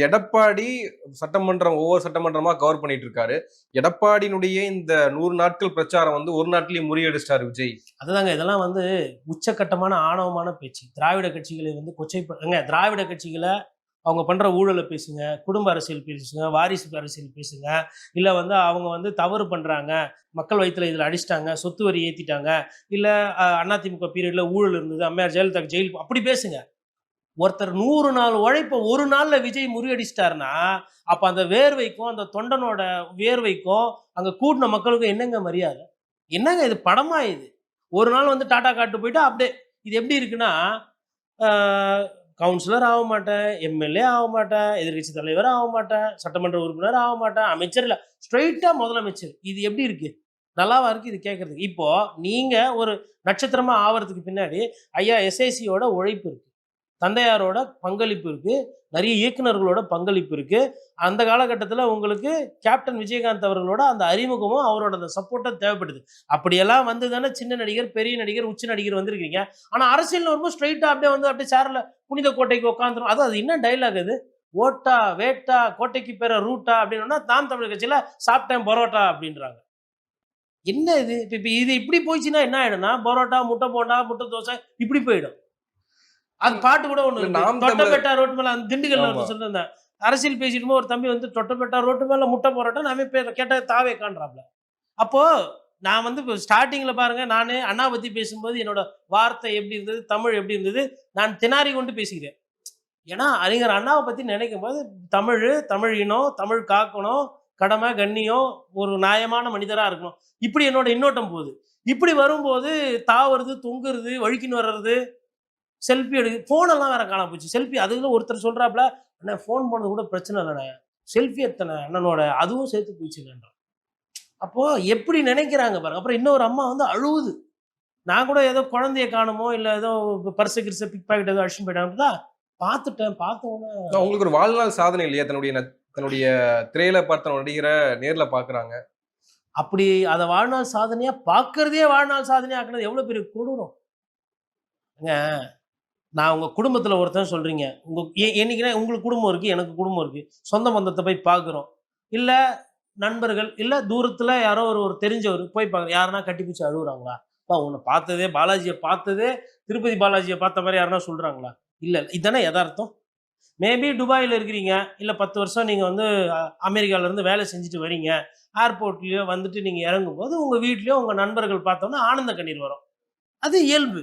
எடப்பாடி சட்டமன்றம் ஒவ்வொரு சட்டமன்றமா கவர் பண்ணிட்டு இருக்காரு. எடப்பாடியினுடைய இந்த 100 நாட்கள் பிரச்சாரம் வந்து ஒரு நாட்டிலேயே முறியடிச்சிட்டாரு விஜய். அதுதாங்க இதெல்லாம் வந்து உச்சக்கட்டமான ஆணவமான பேச்சு. திராவிட கட்சிகளை வந்து திராவிட கட்சிகள அவங்க பண்ற ஊழல பேசுங்க, குடும்ப அரசியல் பேசுங்க, வாரிசு அரசியல் பேசுங்க. இல்ல வந்து அவங்க வந்து தவறு பண்றாங்க, மக்கள் வயித்துல இதுல அடிச்சிட்டாங்க, சொத்து வரி ஏத்திட்டாங்க, இல்ல அதிமுக பீரியட்ல ஊழல் இருந்தது, அம்மையார் ஜெயலலிதாக்கு ஜெயில் அப்படி பேசுங்க. ஒருத்தர் 100 நாள் உழைப்ப ஒரு நாள்ல விஜய் முறியடிச்சிட்டாருன்னா, அப்ப அந்த வேர்வைக்கும், அந்த தொண்டனோட வேர்வைக்கும், அங்க கூடின மக்களுக்கும் என்னங்க மரியாதை? என்னங்க இது படமா இது? ஒரு நாள் வந்து டாடா காட்டு போயிட்டு அப்படியே இது எப்படி இருக்குன்னா, ஆ கவுன்சிலர் ஆக மாட்டேன், எம்எல்ஏ ஆக மாட்டேன், எதிர்க்கட்சி தலைவர் ஆக மாட்டேன், சட்டமன்ற உறுப்பினர் ஆக மாட்டேன், அமைச்சர் இல்ல. ஸ்ட்ரெய்ட்டா முதலமைச்சர். இது எப்படி இருக்கு? நல்லாவா இருக்கு இது கேட்கறதுக்கு? இப்போ நீங்க ஒரு நட்சத்திரமா ஆவறதுக்கு பின்னாடி, ஐயா எஸ்ஐசியோட உழைப்பு இருக்கு. தந்தையாரோட பங்களிப்பு இருக்கு. நிறைய இயக்குனர்களோட பங்களிப்பு இருக்கு. அந்த காலகட்டத்தில உங்களுக்கு கேப்டன் விஜயகாந்த் அவர்களோட அந்த அறிமுகமும், அவரோட அந்த சப்போர்ட்டும் தேவைப்படுது. அப்படியெல்லாம் வந்து தானே சின்ன நடிகர், பெரிய நடிகர், உச்ச நடிகர் வந்திருக்கீங்க. ஆனா அரசியல்னு வரும்போது ஸ்ட்ரெய்ட்டா அப்படியே வந்து அப்படியே சேர்ல புனித கோட்டைக்கு உட்காந்துரும். அது என்ன டயலாக் அது? ஓட்டா, வேட்டா, கோட்டைக்கு பேர ரூட்டா அப்படின்னோம்னா, நாம் தமிழர் கட்சியில சாப்பிட்டேன் பரோட்டா அப்படின்றாங்க. என்ன இது? இப்ப இது இப்படி போயிடுச்சுன்னா என்ன ஆயிடும்னா, பரோட்டா, முட்டை போண்டா, முட்டை தோசை இப்படி போயிடும். அது பாட்டு கூட ஒண்ணு இல்ல இருக்கு. நாம் தமிழர் தொட்டபெட்டா ரோட்டு மேல அந்த திண்டுக்கல்ல ஆமா. ஒருத்தன் சொல்லிருந்தான். அரசியல் பேசிட்டு இருக்கும்போது ஒரு தம்பி வந்து தொட்டபெட்டா ரோட்டு மேல முட்டை போராட்டம் அவன் பேர் கேட்டா தாவேக்கான்றாப்ல. அப்போ நான் வந்து இப்ப ஸ்டார்ட்டிங்ல பாருங்க, நானு அண்ணா பத்தி பேசும்போது என்னோட வார்த்தை எப்படி இருந்தது, தமிழ் எப்படி இருந்தது, நான் திணறி கொண்டு பேசுகிறேன். ஏன்னா, அறிஞர் அண்ணாவ பத்தி நினைக்கும்போது தமிழு, தமிழ் இனம், தமிழ் காக்கணும், கடமை, கண்ணியம், ஒரு நியாயமான மனிதரா இருக்கணும். இப்படி என்னோட எண்ணோட்டம் போகுது. இப்படி வரும்போது தாவுறது, தொங்குறது, வழுக்கின்னு வர்றது, செல்ஃபி ஃபோனெல்லாம் வேற காணாம போச்சு. செல்ஃபி அதுல ஒருத்தர் சொல்றாப்ல, "அண்ணே ஃபோன் போனது கூட பிரச்சனை இல்லண்ணே. செல்ஃபி எடுத்தேனே அண்ணனோட, அதுவும் சேர்த்து போச்சுண்ணேன்றான்." அப்போ எப்படி நினைக்கிறாங்க பாருங்க. அப்புறம் இன்னொரு அம்மா வந்து அழுவுது. நான் கூட ஏதோ குழந்தைய காணோமோ, இல்ல ஏதோ பர்ஸ கிர்ஸ பிக் பாக்கெட் ஏதோ அடிச்சுட்டு போயிட்டாங்கன்னு தான் பார்த்துட்டேன். பார்த்த உடனே உங்களுக்கு ஒரு வாழ்நாள் சாதனை இல்லையா? தன்னுடைய திரையில பார்த்த நடிகர நேர்ல பார்க்குறாங்க. அப்படி அத வாழ்நாள் சாதனையா பார்க்கிறதையே வாழ்நாள் சாதனையா ஆக்குனது எவ்வளவு பெரிய கொடூரம். ஏங்க நான் உங்க குடும்பத்துல ஒருத்தன் சொல்றீங்க. உங்க என்னைக்குன்னா உங்களுக்கு குடும்பம் இருக்கு, எனக்கு குடும்பம் இருக்கு. சொந்த பந்தத்த போய் பார்க்குறோம். இல்ல நண்பர்கள், இல்ல தூரத்துல யாரோ ஒரு ஒரு தெரிஞ்சவர் போய் பார்க்குறோம். யாருன்னா கட்டிப்பிடிச்சு அழுவுறாங்களா? "அப்பா உன்ன பார்த்ததே பாலாஜிய பார்த்ததே, திருப்பதி பாலாஜிய பார்த்த மாரி யாருன்னா சொல்றாங்களா?" இல்ல. இதானே எதார்த்தம். மேபி துபாயில இருக்கிறீங்க. இல்ல 10 வருஷம் நீங்க வந்து அமெரிக்கால இருந்து வேலை செஞ்சுட்டு வரீங்க. ஏர்போர்ட்லயோ வந்துட்டு நீங்க இறங்கும்போது, உங்க வீட்லயோ உங்க நண்பர்கள் பார்த்தோம்னா ஆனந்த கண்ணீர் வரும். அது இயல்பு.